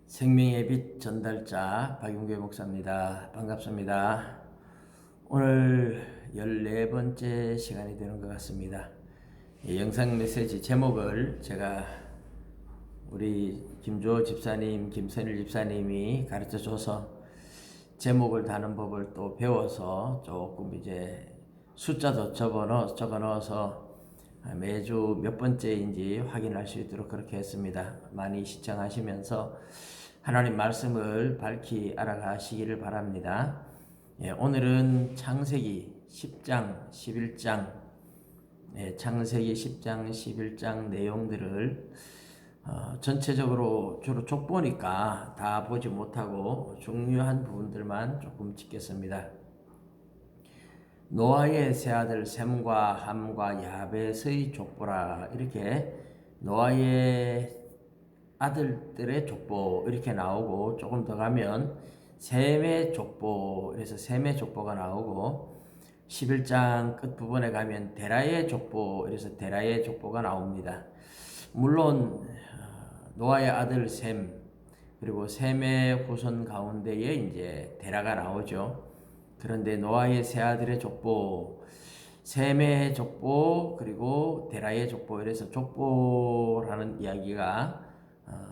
생명의 빛 전달자 박용규 목사입니다. 반갑습니다. 오늘 14번째 시간이 되는 것 같습니다. 영상 메시지 제목을 제가 우리 김주호 집사님, 김선일 집사님이 가르쳐 줘서 제목을 다는 법을 또 배워서 조금 이제 숫자도 적어 넣어서 매주 몇 번째인지 확인할 수 있도록 그렇게 했습니다. 많이 시청하시면서 하나님 말씀을 밝히 알아가시기를 바랍니다. 오늘은 창세기 10장, 11장, 창세기 10장, 11장 내용들을 전체적으로 주로 족보니까 다 보지 못하고 중요한 부분들만 조금 찍겠습니다. 노아의 세 아들 셈과 함과 야벳의 족보라, 이렇게 노아의 아들들의 족보 이렇게 나오고, 조금 더 가면 셈의 족보, 그래서 셈의 족보가 나오고, 11장 끝부분에 가면 데라의 족보, 그래서 데라의 족보가 나옵니다. 물론 노아의 아들 셈, 그리고 셈의 후손 가운데에 이제 데라가 나오죠. 그런데 노아의 세 아들의 족보, 셈의 족보, 그리고 데라의 족보, 이래서 족보라는 이야기가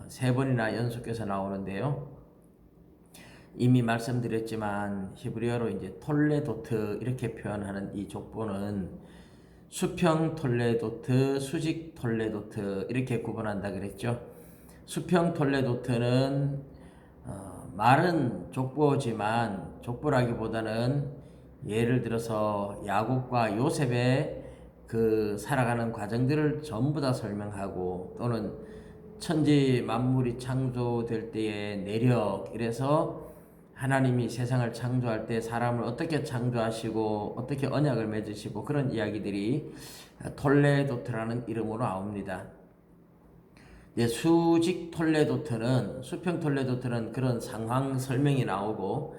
세 번이나 연속해서 나오는데요. 이미 말씀드렸지만 히브리어로 이제 톨레도트 이렇게 표현하는 이 족보는 수평 톨레도트, 수직 톨레도트 이렇게 구분한다 그랬죠. 수평 톨레도트는 말은 족보지만 족보라기보다는 예를 들어서 야곱과 요셉의 그 살아가는 과정들을 전부 다 설명하고, 또는 천지 만물이 창조될 때의 내력, 이래서 하나님이 세상을 창조할 때 사람을 어떻게 창조하시고 어떻게 언약을 맺으시고, 그런 이야기들이 톨레도트라는 이름으로 나옵니다. 수직 톨레도트는, 수평 톨레도트는 그런 상황 설명이 나오고,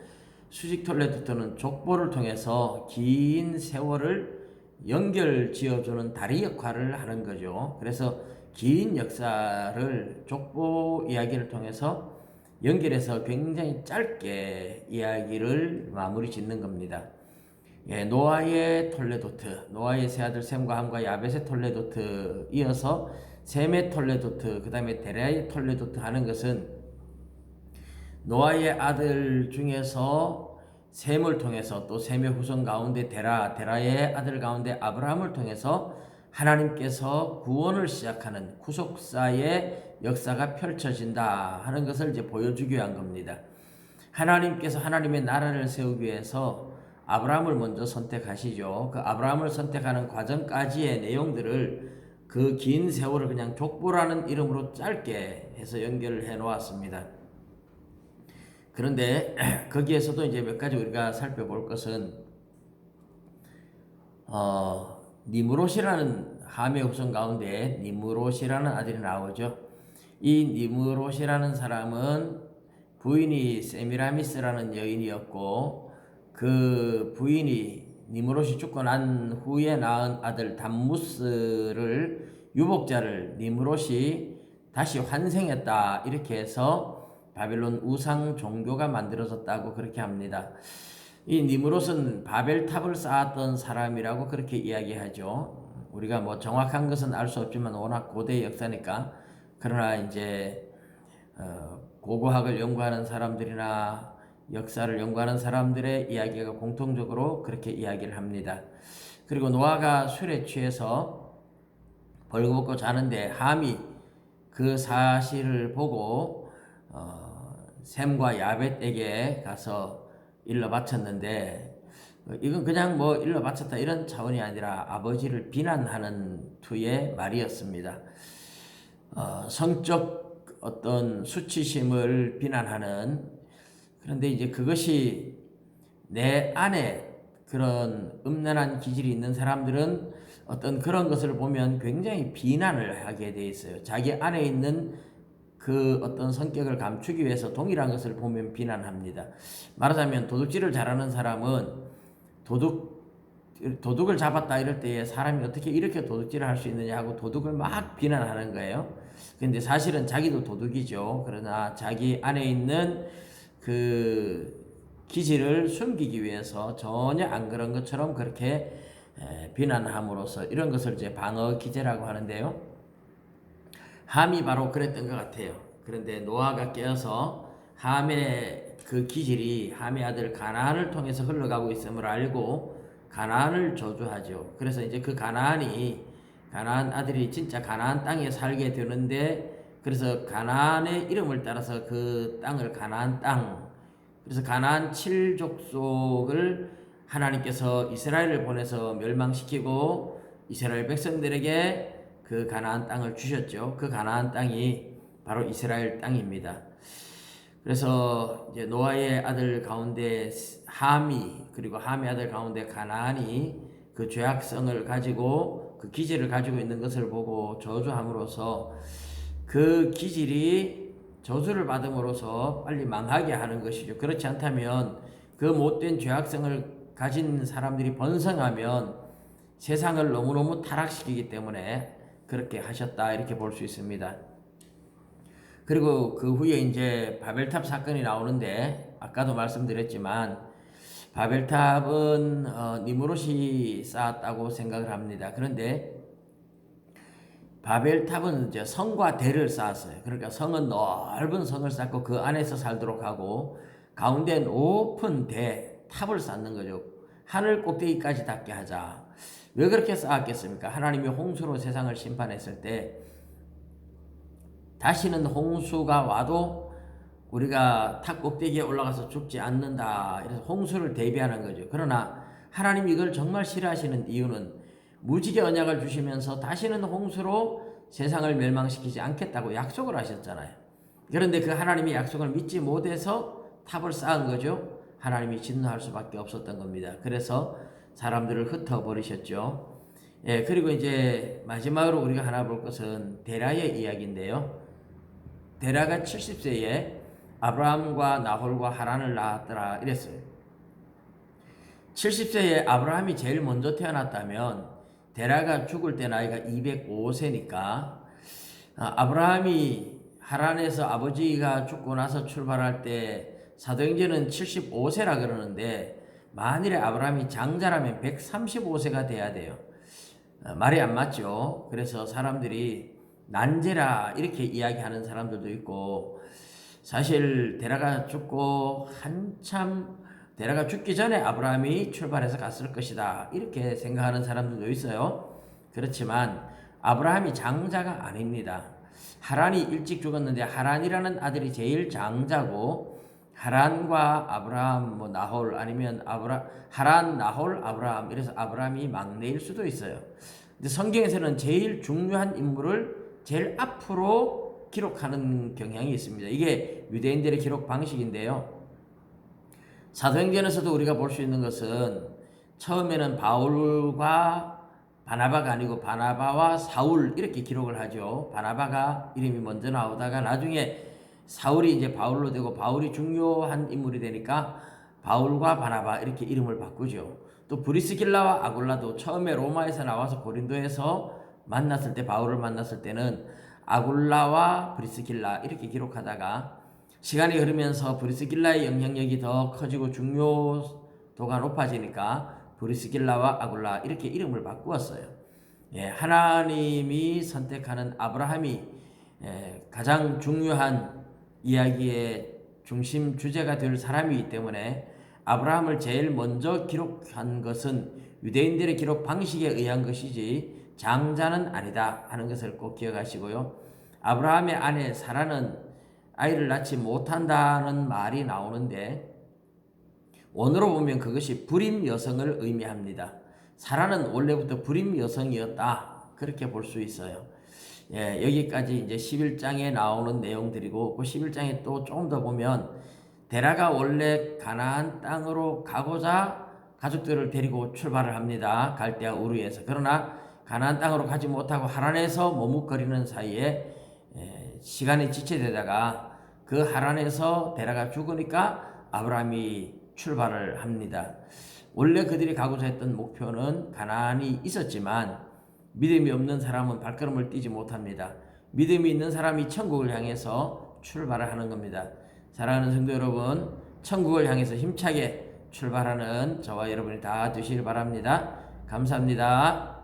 수직 톨레도트는 족보를 통해서 긴 세월을 연결 지어주는 다리 역할을 하는 거죠. 그래서 긴 역사를 족보 이야기를 통해서 연결해서 굉장히 짧게 이야기를 마무리 짓는 겁니다. 노아의 톨레도트, 노아의 세 아들 셈과 함과 야벳의 톨레도트, 이어서 셈의 톨레도트, 그 다음에 데라의 톨레도트 하는 것은 노아의 아들 중에서 셈을 통해서, 또 셈의 후손 가운데 데라의 아들 가운데 아브라함을 통해서 하나님께서 구원을 시작하는 구속사의 역사가 펼쳐진다 하는 것을 이제 보여주기 위한 겁니다. 하나님께서 하나님의 나라를 세우기 위해서 아브라함을 먼저 선택하시죠. 그 아브라함을 선택하는 과정까지의 내용들을 그 긴 세월을 그냥 족보라는 이름으로 짧게 해서 연결을 해 놓았습니다. 그런데 거기에서도 이제 몇 가지 우리가 살펴볼 것은, 니므롯이라는 함의 후손 가운데 니므롯이라는 아들이 나오죠. 이 니므롯이라는 사람은 부인이 세미라미스라는 여인이었고, 그 부인이 니므롯이 죽고 난 후에 낳은 아들 담무스를, 유복자를 니므롯이 다시 환생했다, 이렇게 해서 바벨론 우상 종교가 만들어졌다고 그렇게 합니다. 이 니므롯은 바벨탑을 쌓았던 사람이라고 그렇게 이야기하죠. 우리가 뭐 정확한 것은 알 수 없지만 워낙 고대 역사니까. 그러나 이제 고고학을 연구하는 사람들이나 역사를 연구하는 사람들의 이야기가 공통적으로 그렇게 이야기를 합니다. 그리고 노아가 술에 취해서 벌거벗고 자는데 함이 그 사실을 보고 셈과 야벳에게 가서 일러 바쳤는데, 이건 그냥 뭐 일러 바쳤다 이런 차원이 아니라 아버지를 비난하는 투의 말이었습니다. 성적 어떤 수치심을 비난하는, 그런데 이제 그것이 내 안에 그런 음란한 기질이 있는 사람들은 어떤 그런 것을 보면 굉장히 비난을 하게 돼 있어요. 자기 안에 있는 그 어떤 성격을 감추기 위해서 동일한 것을 보면 비난합니다. 말하자면 도둑질을 잘하는 사람은 도둑을 잡았다 이럴 때에 사람이 어떻게 이렇게 도둑질을 할 수 있느냐 하고 도둑을 막 비난하는 거예요. 근데 사실은 자기도 도둑이죠. 그러나 자기 안에 있는 그 기질을 숨기기 위해서 전혀 안 그런 것처럼 그렇게 비난함으로써 이런 것을 이제 방어 기제라고 하는데요. 함이 바로 그랬던 것 같아요. 그런데 노아가 깨어서 함의 그 기질이 함의 아들 가나안을 통해서 흘러가고 있음을 알고 가나안을 저주하죠. 그래서 이제 그 가나안 아들이 진짜 가나안 땅에 살게 되는데, 그래서 가나안의 이름을 따라서 그 땅을 가나안 땅, 그래서 가나안 7족속을 하나님께서 이스라엘을 보내서 멸망시키고 이스라엘 백성들에게 그 가나안 땅을 주셨죠. 그 가나안 땅이 바로 이스라엘 땅입니다. 그래서 이제 노아의 아들 가운데 함이, 그리고 함의 아들 가운데 가나안이 그 죄악성을 가지고 그 기질을 가지고 있는 것을 보고 저주함으로써 그 기질이 저주를 받음으로써 빨리 망하게 하는 것이죠. 그렇지 않다면 그 못된 죄악성을 가진 사람들이 번성하면 세상을 너무너무 타락시키기 때문에 그렇게 하셨다, 이렇게 볼 수 있습니다. 그리고 그 후에 이제 바벨탑 사건이 나오는데, 아까도 말씀드렸지만 바벨탑은 니무롯이 쌓았다고 생각을 합니다. 그런데 바벨탑은 이제 성과 대를 쌓았어요. 그러니까 성은 넓은 성을 쌓고 그 안에서 살도록 하고, 가운데 높은 대, 탑을 쌓는 거죠. 하늘 꼭대기까지 닿게 하자. 왜 그렇게 쌓았겠습니까? 하나님이 홍수로 세상을 심판했을 때 다시는 홍수가 와도 우리가 탑 꼭대기에 올라가서 죽지 않는다, 이래서 홍수를 대비하는 거죠. 그러나 하나님이 이걸 정말 싫어하시는 이유는 무지개 언약을 주시면서 다시는 홍수로 세상을 멸망시키지 않겠다고 약속을 하셨잖아요. 그런데 그 하나님의 약속을 믿지 못해서 탑을 쌓은 거죠. 하나님이 진노할 수밖에 없었던 겁니다. 그래서 사람들을 흩어버리셨죠. 예, 그리고 이제 마지막으로 우리가 하나 볼 것은 데라의 이야기인데요. 데라가 70세에 아브라함과 나홀과 하란을 낳았더라, 이랬어요. 70세에 아브라함이 제일 먼저 태어났다면 데라가 죽을 때 나이가 205세니까 아브라함이 하란에서 아버지가 죽고 나서 출발할 때 사도행전은 75세라 그러는데, 만일에 아브라함이 장자라면 135세가 돼야 돼요. 말이 안 맞죠. 그래서 사람들이 난제라 이렇게 이야기하는 사람들도 있고, 사실 데라가 죽고 한참 데라가 죽기 전에 아브라함이 출발해서 갔을 것이다, 이렇게 생각하는 사람들도 있어요. 그렇지만 아브라함이 장자가 아닙니다. 하란이 일찍 죽었는데 하란이라는 아들이 제일 장자고, 하란과 아브라함, 뭐 나홀, 아니면 하란, 나홀, 아브라함, 이래서 아브라함이 막내일 수도 있어요. 근데 성경에서는 제일 중요한 인물을 제일 앞으로 기록하는 경향이 있습니다. 이게 유대인들의 기록 방식인데요. 사도행전에서도 우리가 볼 수 있는 것은 처음에는 바울과 바나바가 아니고 바나바와 사울 이렇게 기록을 하죠. 바나바가 이름이 먼저 나오다가 나중에 사울이 이제 바울로 되고, 바울이 중요한 인물이 되니까 바울과 바나바 이렇게 이름을 바꾸죠. 또 브리스길라와 아굴라도 처음에 로마에서 나와서 고린도에서 만났을 때, 바울을 만났을 때는 아굴라와 브리스길라 이렇게 기록하다가 시간이 흐르면서 브리스길라의 영향력이 더 커지고 중요도가 높아지니까 브리스길라와 아굴라 이렇게 이름을 바꾸었어요. 예, 하나님이 선택하는 아브라함이 가장 중요한 이야기의 중심 주제가 될 사람이기 때문에 아브라함을 제일 먼저 기록한 것은 유대인들의 기록 방식에 의한 것이지 장자는 아니다 하는 것을 꼭 기억하시고요. 아브라함의 아내 사라는 아이를 낳지 못한다는 말이 나오는데, 원어로 보면 그것이 불임 여성을 의미합니다. 사라는 원래부터 불임 여성이었다, 그렇게 볼 수 있어요. 예, 여기까지 이제 11장에 나오는 내용들이고, 그 11장에 또 조금 더 보면 데라가 원래 가나안 땅으로 가고자 가족들을 데리고 출발을 합니다. 갈대아 우르에서. 그러나 가나안 땅으로 가지 못하고 하란에서 머뭇거리는 사이에 시간이 지체되다가 그 하란에서 데라가 죽으니까 아브라함이 출발을 합니다. 원래 그들이 가고자 했던 목표는 가나안이 있었지만 믿음이 없는 사람은 발걸음을 띄지 못합니다. 믿음이 있는 사람이 천국을 향해서 출발을 하는 겁니다. 사랑하는 성도 여러분, 천국을 향해서 힘차게 출발하는 저와 여러분이 다 되시길 바랍니다. 감사합니다.